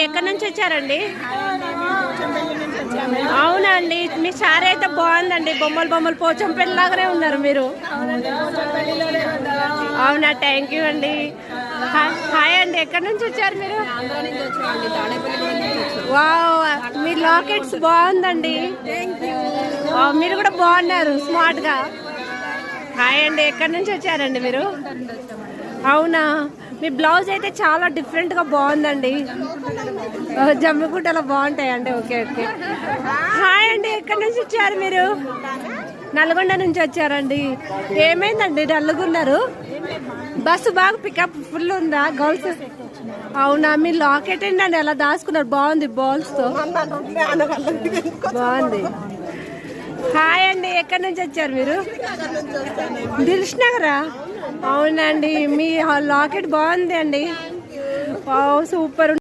ఎక్కడి నుంచి వచ్చారండి? అవునండి, మీ సారీ అయితే బాగుందండి. బొమ్మలు పోచంపల్లి లాగానే ఉన్నారు మీరు. అవునా, థ్యాంక్ యూ అండి. హాయ్ అండి, ఎక్కడి నుంచి వచ్చారు మీరు? వావ్, మీ లాకెట్స్ బాగుందండి. మీరు కూడా బాగున్నారు, స్మార్ట్ గా. హాయ్ అండి, ఎక్కడి నుంచి వచ్చారండి మీరు? అవునా, మీ బ్లౌజ్ అయితే చాలా డిఫరెంట్ గా బాగుందండి. జమ్మిగుట్టలో బాగుంటాయండి. Okay okay. హాయ్ అండి, ఎక్కడి నుంచి వచ్చారు మీరు? నల్గొండ నుంచి వచ్చారండి. ఏమైందండి డల్లుగున్నారు? బస్సు బాగా పికప్ ఫుల్ ఉందా గర్ల్స్? అవునా, మీ లాకెట్ ఏంటండి అలా దాచుకున్నారు? బాగుంది, బాల్స్ తో బాగుంది. హాయ్ అండి, ఎక్కడి నుంచి వచ్చారు మీరు? దిల్ష్ నగరా? అవునండి, మీ లాకెట్ బాగుంది అండి. సూపర్.